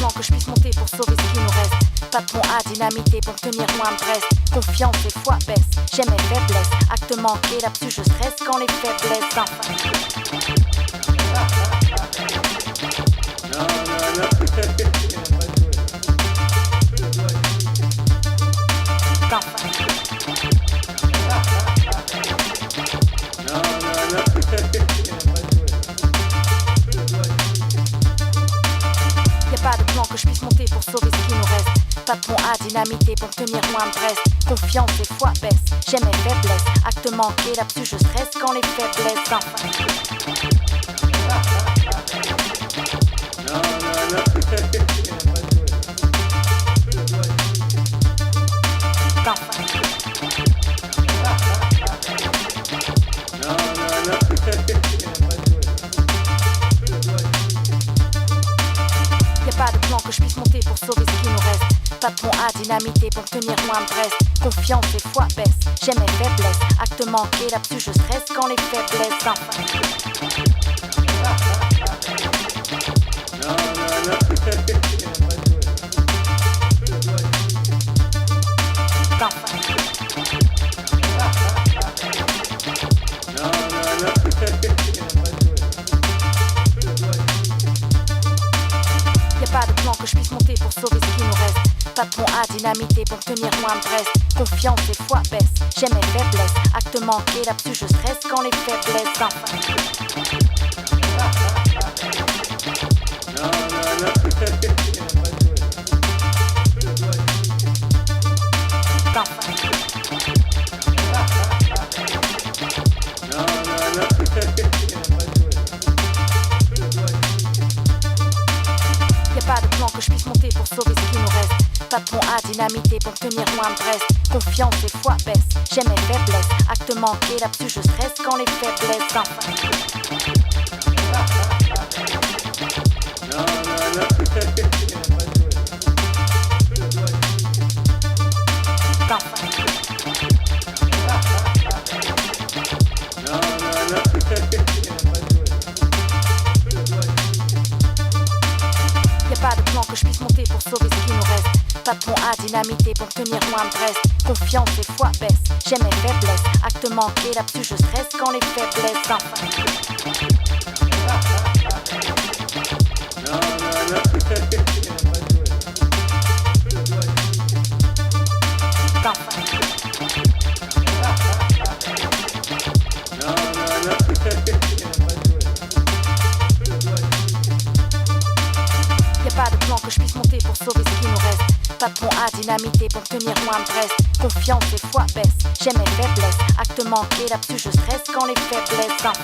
plan que je puisse monter pour sauver ce qui nous reste. Pas de pont à dynamiter pour tenir loin de Brest. Confiance et foi baisse, j'aime mes faiblesses. Acte manqué, là-dessus je stresse quand les faiblesses enfin. Y'a pas de plan que je puisse monter pour sauver ce qui nous reste. Pas de pont à dynamiter pour tenir loin de Brest. Confiance et foi baisse, j'aime mes faiblesses. Acte manqué, là-dessus je stresse quand les faiblesses enfin. Y'a pas de plan que je puisse monter pour sauver ce qui nous reste. Pas de pont à dynamiter pour tenir loin de Brest. Confiance et foi baisse, j'aime mes faiblesses. Acte manqué, là-dessus je stresse quand les faiblesses enfin. Y'a pas de plan que je puisse monter pour sauver ce qui nous reste. Pas de pont à dynamiter pour tenir loin de Brest. Confiance et foi baisse, j'aime mes faiblesses. Acte manqué, là-dessus je stresse quand les faiblesses enfin. Y'a pas de plan que je puisse monter pour sauver ce qui nous reste. Pas de pont à dynamiter pour tenir loin de Brest. Confiance et foi baisse, j'aime mes faiblesses. Acte manqué, là-dessus je stresse quand les faiblesses enfin. Y'a pas de plan que je puisse monter pour sauver ce qui nous reste. Pas de pont à dynamiter pour tenir loin de Brest. Confiance et foi baisse, j'aime mes faiblesses. Acte manqué, là-dessus je stresse quand les faiblesses enfin. Y'a pas de plan que je puisse monter pour sauver ce qui nous reste. Pas de pont à dynamiter pour tenir loin de Brest. Confiance et foi baisse, j'aime mes faiblesses. Acte manqué, là-dessus je stresse quand les faiblesses enfin.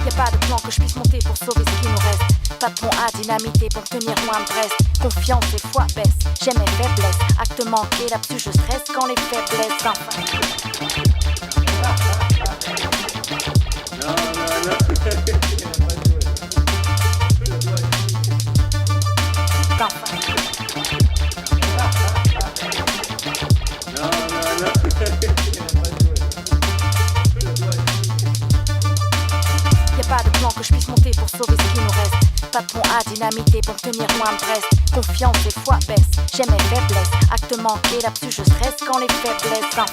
Y'a pas de plan que je puisse monter pour sauver ce qui nous reste. Pas de pont à dynamiter pour tenir loin de Brest. Confiance et foi baisse, j'aime mes faiblesses. Acte manqué, là-dessus je stresse quand les faiblesses enfin. Y'a pas de plan que je puisse monter pour sauver ce qui nous reste. Pas de pont à dynamiter pour tenir loin de Brest. Confiance et foi baisse, j'aime mes faiblesses. Acte manqué, là-dessus je stresse quand les faiblesses enfin.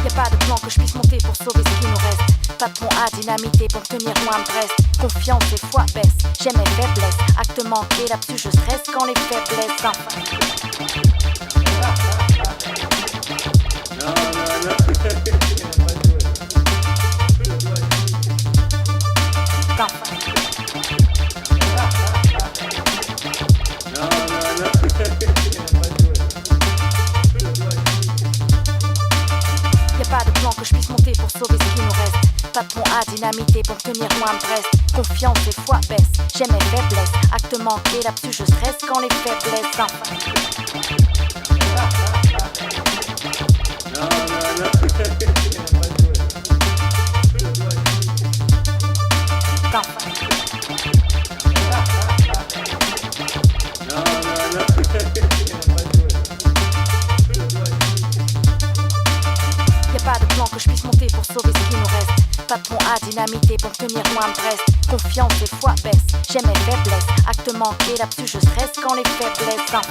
Y'a pas de plan que je puisse monter pour sauver ce qui nous reste. Pas de pont à dynamiter pour tenir loin de Brest. Confiance et foi baisse, j'aime mes faiblesses. Acte manqué, là-dessus je stresse quand les faiblesses enfin. Y'a pas de plan que je puisse monter à dynamiter pour tenir loin de Brest. Confiance et foi baisse, j'ai mes faiblesses. Acte manqué, là-dessus je stresse quand les faiblesses enfin. Y'a pas de plan que je puisse monter pour sauver ce qui nous reste. Pas de pont à dynamiter pour tenir loin de Brest. Confiance et foi baisse, j'ai mes faiblesses. Acte manqué, là-dessus je stresse quand les faiblesses enfin.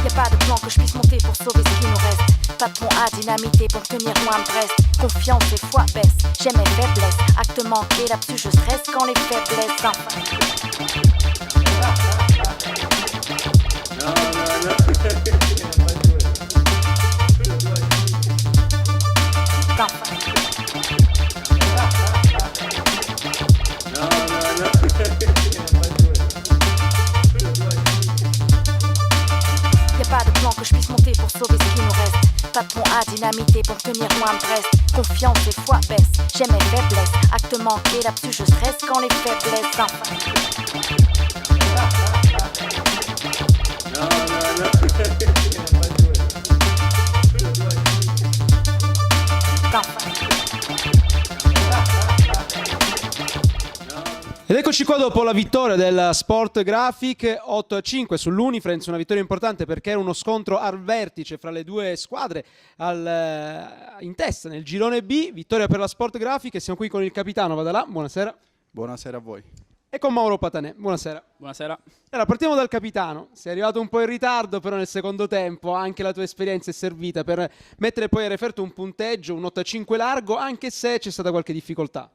Y'a pas de plan que je puisse monter pour sauver ce qui nous reste. Pas de pont à dynamiter pour tenir loin de Brest. Confiance et foi baisse, j'ai mes faiblesses. Acte manqué, là-dessus je stresse quand les faiblesses enfin. Y'a pas de plan que je puisse monter pour sauver ce qui nous reste. Pas de pont à dynamiter pour tenir loin de Brest. Confiance et foi baisse, j'ai mes faiblesses. Acte manqué, là-dessus je stresse quand les faiblesses enfin. Ed eccoci qua dopo la vittoria del Sport Graphic 8-5 sull'Unifriends, una vittoria importante perché era uno scontro al vertice fra le due squadre in testa nel girone B, vittoria per la Sport Graphic e siamo qui con il capitano Vadalà, buonasera. Buonasera a voi. E con Mauro Patanè, buonasera. Buonasera. Allora partiamo dal capitano, sei arrivato un po' in ritardo però nel secondo tempo, anche la tua esperienza è servita per mettere poi a referto un punteggio, un 8-5 largo, anche se c'è stata qualche difficoltà.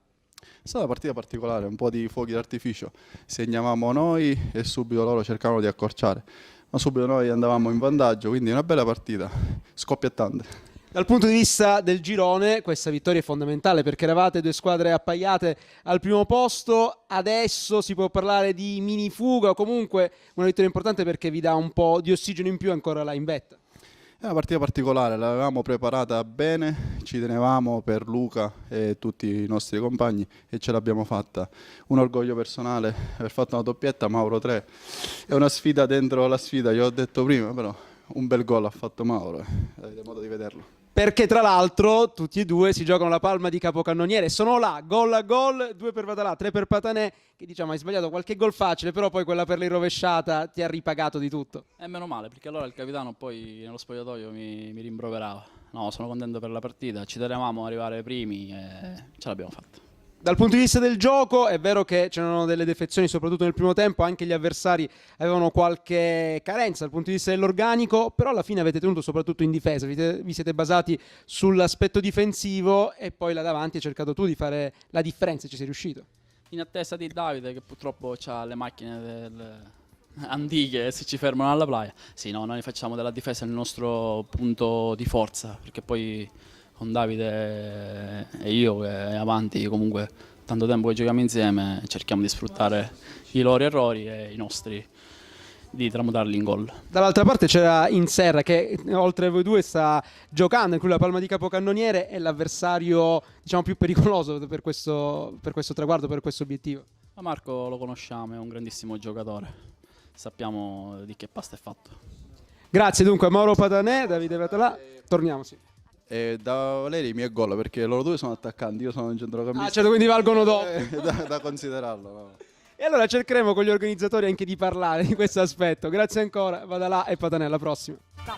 È stata una partita particolare, un po' di fuochi d'artificio. Segnavamo noi e subito loro cercavano di accorciare, ma subito noi andavamo in vantaggio, quindi una bella partita, scoppiettante. Dal punto di vista del girone, questa vittoria è fondamentale perché eravate due squadre appaiate al primo posto, adesso si può parlare di mini fuga o comunque una vittoria importante perché vi dà un po' di ossigeno in più ancora là in vetta. È una partita particolare, l'avevamo preparata bene, ci tenevamo per Luca e tutti i nostri compagni e ce l'abbiamo fatta. Un orgoglio personale aver fatto una doppietta, Mauro 3. È una sfida dentro la sfida, io ho detto prima, però un bel gol ha fatto Mauro, avete modo di vederlo. Perché tra l'altro tutti e due si giocano la palma di capocannoniere, sono là, gol a gol, 2 per Vadalà, 3 per Patanè, che diciamo hai sbagliato qualche gol facile, però poi quella per l'irrovesciata ti ha ripagato di tutto. E meno male, perché allora il capitano poi nello spogliatoio mi rimproverava. No, sono contento per la partita, ci tenevamo ad arrivare primi e ce l'abbiamo fatta. Dal punto di vista del gioco è vero che c'erano delle defezioni soprattutto nel primo tempo, anche gli avversari avevano qualche carenza dal punto di vista dell'organico, però alla fine avete tenuto soprattutto in difesa, vi siete basati sull'aspetto difensivo e poi là davanti hai cercato tu di fare la differenza e ci sei riuscito. In attesa di Davide che purtroppo ha le macchine antiche e si ci fermano alla playa. Sì, no, noi facciamo della difesa il nostro punto di forza, perché poi con Davide e io che avanti comunque tanto tempo che giochiamo insieme cerchiamo di sfruttare i loro errori e i nostri, di tramutarli in gol. Dall'altra parte c'era Inserra che oltre a voi due sta giocando in cui la palma di capocannoniere è l'avversario diciamo più pericoloso per questo traguardo, per questo obiettivo. Ma Marco lo conosciamo, è un grandissimo giocatore, sappiamo di che pasta è fatto. Grazie dunque a Mauro Patanè, Davide Vadalà, torniamo sì. E da Valeri i miei gol, perché loro due sono attaccanti, io sono un centrocampista. Ah, certo, quindi valgono dopo. Da considerarlo. No? E allora cercheremo con gli organizzatori anche di parlare di questo aspetto. Grazie ancora, Vadalà e Patanè, alla prossima. No.